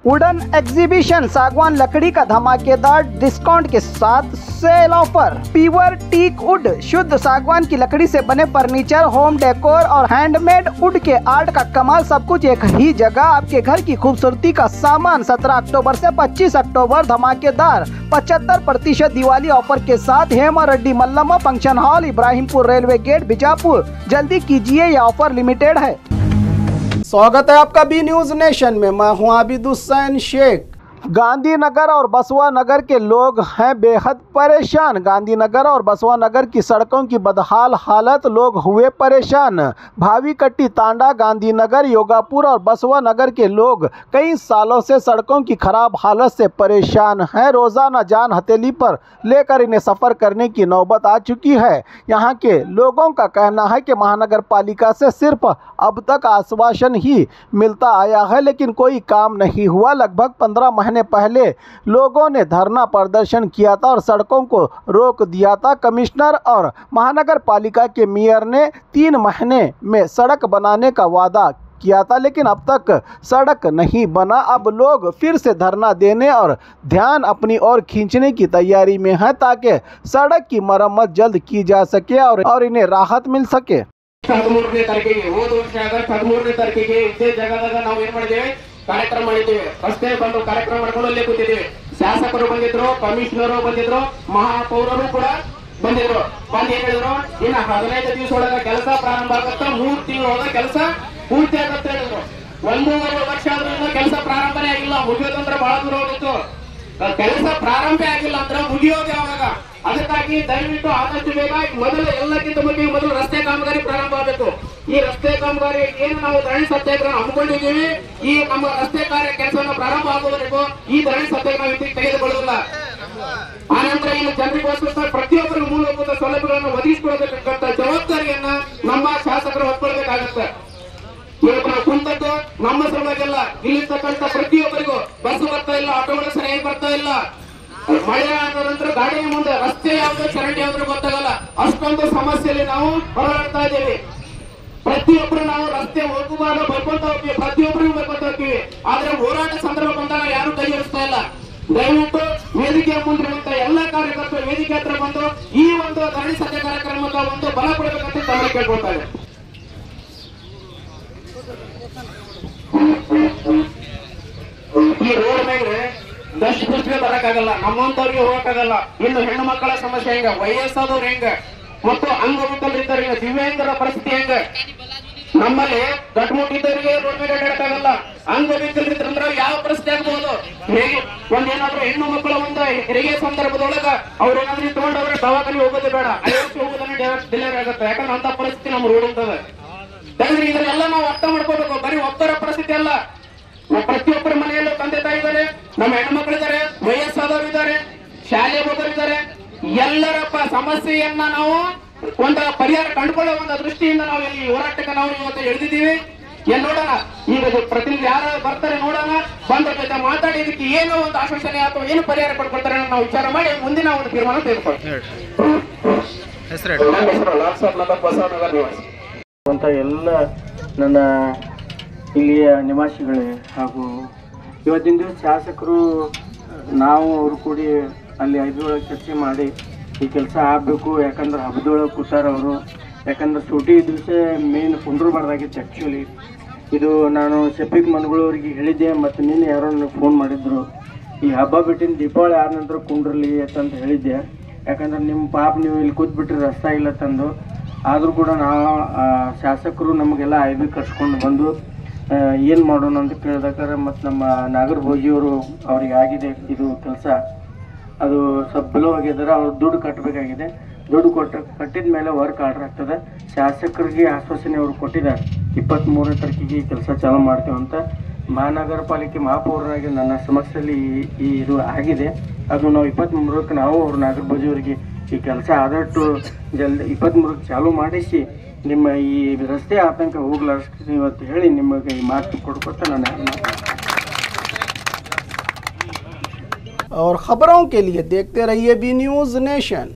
Wooden exhibition सागवान लकड़ी का धमाकेदार डिस्काउंट के साथ sale offer. Pure teak wood शुद्ध सागवान की लकड़ी से बने फर्नीचर, होम डेकोर और हैंडमेड वुड के आर्ट का कमाल, सब कुछ एक ही जगह। आपके घर की खूबसूरती का सामान 17 अक्टूबर से 25 अक्टूबर धमाकेदार 75% दिवाली ऑफर के साथ Hema Reddy Mallamma function hall, Ibrahimpur railway gate, Bijapur. जल्दी कीजिए, यह ऑफर लिमिटेड है। स्वागत है आपका बी न्यूज नेशन में। मैं हूं आबिद हुसैन शेख। गांधीनगर और बसवा नगर के लोग हैं बेहद परेशान। गांधीनगर और बसवा नगर की सड़कों की बदहाल हालत, लोग हुए परेशान। भावी कट्टी, तांडा, गांधीनगर, योगापुर और बसवा नगर के लोग कई सालों से सड़कों की खराब हालत से परेशान हैं। रोजाना जान हथेली पर लेकर इन्हें सफ़र करने की नौबत आ चुकी है। यहाँ के लोगों का कहना है कि महानगर पालिका से सिर्फ अब तक आश्वासन ही मिलता आया है, लेकिन कोई काम नहीं हुआ। लगभग 15 महीने पहले लोगों ने धरना प्रदर्शन किया था और सड़कों को रोक दिया था। कमिश्नर और महानगर पालिका के मेयर ने 3 महीने में सड़क बनाने का वादा किया था, लेकिन अब तक सड़क नहीं बना। अब लोग फिर से धरना देने और ध्यान अपनी ओर खींचने की तैयारी में है ताकि सड़क की मरम्मत जल्द की जा सके और इन्हें राहत मिल सके। 13ನೇ ತಾರೀಕಿಗೆ ಹೋದ ವರ್ಷ ಆಗಸ್ಟ್ 13ನೇ ತಾರೀಕಿಗೆ ಇದೇ ಜಾಗದಾಗ ನಾವು ಏನು ಮಾಡಿದ್ದೇವೆ, ಕಾರ್ಯಕ್ರಮ ಮಾಡಿದ್ದೇವೆ। ರಸ್ತೆ ಬಂದು ಕಾರ್ಯಕ್ರಮ ಮಾಡ್ಕೊಂಡು ಅಲ್ಲೇ ಕೂತಿದ್ದೇವೆ। ಶಾಸಕರು ಬಂದಿದ್ರು, ಕಮಿಷನರು ಬಂದಿದ್ರು, ಮಹಾಪೌರರು ಕೂಡ ಬಂದಿದ್ರು। ಬಂದು ಏನ್ ಹೇಳಿದ್ರು, ಇನ್ನು 15 ದಿವಸ ಒಳಗ ಕೆಲಸ ಪ್ರಾರಂಭ ಆಗುತ್ತೆ, 3 ತಿಂಗಳೊಳಗ ಕೆಲಸ ಪೂರ್ತಿ ಆಗುತ್ತೆ ಹೇಳಿದ್ರು। 1.5 ವರ್ಷ ಆದ್ರೂ ಕೆಲಸ ಪ್ರಾರಂಭನೇ ಆಗಿಲ್ಲ। ಮುಗಿಯೋದಂದ್ರೆ ಬಹಳ ದೂರ ಹೋಗಿತ್ತು। ಕೆಲಸ ಪ್ರಾರಂಭ ಆಗಿಲ್ಲ ಅಂದ್ರೆ ಮುಗಿಯೋದು ಯಾವಾಗ? ಅದಕ್ಕಾಗಿ ದಯವಿಟ್ಟು ಆದಷ್ಟು ಬೇಗ ಎಲ್ಲಕ್ಕಿಂತ ಮೊದಲು ರಸ್ತೆ ಕಾಮಗಾರಿ ಪ್ರಾರಂಭ ಆಗಬೇಕು। ಈ ರಸ್ತೆ ಕಾಮಗಾರಿ ಏನು ನಾವು ಧರಣಿ ಸತ್ಯಾಗ್ರಹ ಹಮ್ಮಿಕೊಂಡಿದ್ದೀವಿ, ಈ ನಮ್ಮ ರಸ್ತೆ ಕಾರ್ಯ ಕೆಲಸವನ್ನು ಪ್ರಾರಂಭ ಆಗುವವರೆಗೂ ಈ ಧರಣಿ ಸತ್ಯಾಗ್ರಹ ತೆಗೆದುಕೊಳ್ಳುವುದಿಲ್ಲ। ಆನಂತರ ಇನ್ನು ಜನರಿಗೋಸ್ಕರ ಪ್ರತಿಯೊಬ್ಬರು ಮೂಲಭೂತ ಸೌಲಭ್ಯಗಳನ್ನು ಒದಗಿಸಿಕೊಡಬೇಕಂತ ಜವಾಬ್ದಾರಿಯನ್ನ ನಮ್ಮ ಶಾಸಕರು ಹೊತ್ಕೊಳ್ಬೇಕಾಗತ್ತೆ। ಇವತ್ತು ನಾವು ಕುಂತದ್ದು ನಮ್ಮ ಸಲುವಾಗಿಲ್ಲ, ಇಲ್ಲಿರ್ತಕ್ಕಂಥ ಪ್ರತಿಯೊಬ್ಬರಿಗೂ ಬಸ್ ಬರ್ತಾ ಇಲ್ಲ, ಆಟೋಗಳು ಸರಿಯಾಗಿ ಬರ್ತಾ ಇಲ್ಲ। ಮಳೆ ಆದ ನಂತರ ಗಾಡಿ ಮುಂದೆ ರಸ್ತೆ ಯಾವ್ದು, ಚರಂಡಿ ಯಾವ್ದು ಗೊತ್ತಾಗಲ್ಲ, ಅಷ್ಟೊಂದು ಸಮಸ್ಯೆಯಲ್ಲಿ ನಾವು ಹೋರಾಡ್ತಾ ಇದ್ದೇವೆ। ಪ್ರತಿಯೊಬ್ಬರು ನಾವು ರಸ್ತೆ ಹೋಗುವಾಗ ಬರ್ಕೊಂತ ಹೋಗ್ತೀವಿ, ಪ್ರತಿಯೊಬ್ಬರಿಗೂ ಬರ್ಕೊಂತ ಹೋಗ್ತೀವಿ, ಆದ್ರೆ ಹೋರಾಟ ಸಂದರ್ಭ ಬಂದಾಗ ಯಾರು ಕೈ ಜೋಡಿಸ್ತಾ ಇಲ್ಲ। ದಯವಿಟ್ಟು ವೇದಿಕೆಯ ಮುಂದಿರುವಂತ ಎಲ್ಲಾ ಕಾರ್ಯಕರ್ತರು ವೇದಿಕೆ ಹತ್ರ ಬಂದು ಈ ಒಂದು ಧರಣಿ ಸತ್ಯ ಕಾರ್ಯಕ್ರಮದ ಒಂದು ಬಲ ಕೊಡಬೇಕಂತ ತಮ್ಮಲ್ಲಿ ಕೇಳ್ಕೊಳ್ತಾ ಇದೆ। ಈ ರೋಡ್ ಮೇಲೆ ದಷ್ಟು ಬರಕ್ಕಾಗಲ್ಲ, ನಮ್ಮಂತವ್ರಿಗೆ ಹೋಗಕ್ಕಾಗಲ್ಲ। ಇನ್ನು ಹೆಣ್ಣು ಮಕ್ಕಳ ಸಮಸ್ಯೆ ಹೆಂಗ, ವಯಸ್ಸಾದವ್ರು ಹೆಂಗ, ಮತ್ತು ಅಂಗವಿಕಲರಿದ್ದಾರೆ, ದಿವ್ಯಾಂಗರ ಪರಿಸ್ಥಿತಿ ಹೆಂಗ? ನಮ್ಮಲ್ಲಿ ಗಟ್ಮುಟ್ಟಿದ್ದವರಿಗೆ ರೋಡ್ ಮೇಲೆ ಅಡ್ಡಾಡಕ್ಕಾಗಲ್ಲ, ಅಂಗವಿಕಲರಿದ್ರೆ ಯಾವ ಪರಿಸ್ಥಿತಿ ಆಗ್ಬಹುದು? ಹೇಗೆ ಒಂದೇನಾದ್ರೂ ಹೆಣ್ಣು ಮಕ್ಕಳ ಒಂದು ಹೆರಿಗೆ ಸಂದರ್ಭದೊಳಗ ಅವ್ರೇನಾದ್ರೂ ತಗೊಂಡವ್ರೆ ದವಾಖಾನೆ ಹೋಗೋದು ಬೇಡ, 5 ವರ್ಷ ಹೋಗೋದನ್ನ ಡೆಲಿವರಿ ಆಗುತ್ತೆ। ಯಾಕಂದ್ರೆ ಅಂತ ಪರಿಸ್ಥಿತಿ ನಮ್ಮ ರೋಡ್ ಇರ್ತದೆ। ಯಾಕಂದ್ರೆ ಇದನ್ನೆಲ್ಲ ನಾವು ಅರ್ಥ ಮಾಡ್ಕೋಬೇಕು। ಬರೀ ಒಬ್ಬರ ಪರಿಸ್ಥಿತಿ ಅಲ್ಲ, ಪ್ರತಿಯೊಬ್ಬರ ಮನೆಯಲ್ಲೂ ತಂದೆ ತಾಯಿ ಇದ್ದಾರೆ, ನಮ್ಮ ಹೆಣ್ಮಕ್ಳಿದ್ದಾರೆ, ವಯಸ್ಸಾದವರು ಇದ್ದಾರೆ, ಶಾಲೆ ಹೋಗೋರಿದ್ದಾರೆ। ಎಲ್ಲರ ಸಮಸ್ಯೆಯನ್ನ ನಾವು ಒಂದು ಪರಿಹಾರ ಕಂಡುಕೊಳ್ಳೋ ಒಂದು ದೃಷ್ಟಿಯಿಂದ ನಾವು ಈ ಹೋರಾಟಕ್ಕೆ ನಾವು ಇವತ್ತು ಎಳೆದಿದ್ದೀವಿ। ಏನ್ ನೋಡೋಣ, ಈಗ ಪ್ರತಿನಿಧಿ ಯಾರು ಬರ್ತಾರೆ ನೋಡೋಣ, ಬಂದ ಜೊತೆ ಮಾತಾಡಿ ಇದಕ್ಕೆ ಏನೋ ಒಂದು ಆಶ್ವಾಸನೆ ಅಥವಾ ಏನು ಪರಿಹಾರ ಪಡ್ಕೊಳ್ತಾರೆ ನಾವು ವಿಚಾರ ಮಾಡಿ ಮುಂದಿನ ಒಂದು ತೀರ್ಮಾನ ತೆಗೆದುಕೊಳ್ತೀವಿ। ಅಂತ ಎಲ್ಲ ನನ್ನ ಇಲ್ಲಿಯ ನಿವಾಸಿಗಳೇ ಹಾಗೂ ಇವತ್ತಿನ ದಿವಸ ಶಾಸಕರು ನಾವು ಅವರು ಕೂಡಿ ಅಲ್ಲಿ ಹಬ್ಬದೊಳಗೆ ಚರ್ಚೆ ಮಾಡಿ ಈ ಕೆಲಸ ಆಗಬೇಕು। ಯಾಕಂದ್ರೆ ಹಬ್ಬದೊಳಗೆ ಕೂತಾರವರು, ಯಾಕಂದ್ರೆ ಸೂಟಿ ದಿವಸ ಮೇನ್ ಕುಂಡ್ರಬಾರ್ದಾಗಿತ್ತು ಆ್ಯಕ್ಚುಲಿ। ಇದು ನಾನು ಶಫೀಕ್ ಮನ್ಗಳವ್ರಿಗೆ ಹೇಳಿದ್ದೆ, ಮತ್ತು ನಿನ್ನೆ ಯಾರೋ ನನಗೆ ಫೋನ್ ಮಾಡಿದ್ರು, ಈ ಹಬ್ಬ ಬಿಟ್ಟಿನ ದೀಪಾವಳಿ ಆದ ನಂತರ ಕುಂಡ್ರಲಿ ಅಂತಂದು ಹೇಳಿದ್ದೆ। ಯಾಕಂದ್ರೆ ನಿಮ್ಮ ಪಾಪ ನೀವು ಇಲ್ಲಿ ಕೂತ್ಬಿಟ್ರಿ ರಸ್ತೆ ಇಲ್ಲ ತಂದು, ಆದರೂ ಕೂಡ ನಾವು ಶಾಸಕರು ನಮಗೆಲ್ಲ ಐಬಿ ಕರ್ಸ್ಕೊಂಡು ಬಂದು ಏನು ಮಾಡೋಣ ಅಂತ ಕೇಳಿದಾರೆ। ಮತ್ತು ನಮ್ಮ ನಾಗರಭೋಜಿಯವರು ಅವ್ರಿಗೆ ಆಗಿದೆ ಇದು ಕೆಲಸ, ಅದು ಸ್ವಲ್ಪ ಬಿಲೋ ಆಗಿದ್ದಾರೆ, ಅವ್ರು ದುಡ್ಡು ಕಟ್ಟಬೇಕಾಗಿದೆ। ದುಡ್ಡು ಕಟ್ಟಿದ ಮೇಲೆ ವರ್ಕ್ ಆರ್ಡರ್ ಆಗ್ತದೆ। ಶಾಸಕರಿಗೆ ಆಶ್ವಾಸನೆ ಅವರು ಕೊಟ್ಟಿದ್ದಾರೆ 23ನೇ ತಾರೀಕಿಗೆ ಈ ಕೆಲಸ ಚಾಲೂ ಮಾಡ್ತೇವೆ ಅಂತ। ಮಹಾನಗರ ಪಾಲಿಕೆ ಮಹಾಪೌರರಾಗಿ ನನ್ನ ಸಮಕ್ಷದಲ್ಲಿ ಇದು ಆಗಿದೆ। ಅದು ನಾವು 23ಕ್ಕೆ ನಾವು ಅವ್ರು ನಾಗರಭೋಜಿಯವರಿಗೆ ಈ ಕೆಲಸ ಆದಷ್ಟು ಜಲ್ದಿ 23ಕ್ಕೆ ಚಾಲೂ ಮಾಡಿಸಿ ನಿಮ್ಮ ಈ ರಸ್ತೆ ಆತಂಕ ಹೋಗ್ಲಾರ್ದು ಇವತ್ತು ಹೇಳಿ ನಿಮಗೆ ಈ ಮಾತು ಕೊಡ್ಕೊತ ನಾನು। और खबरों के लिए देखते रहिए बी न्यूज नेशन।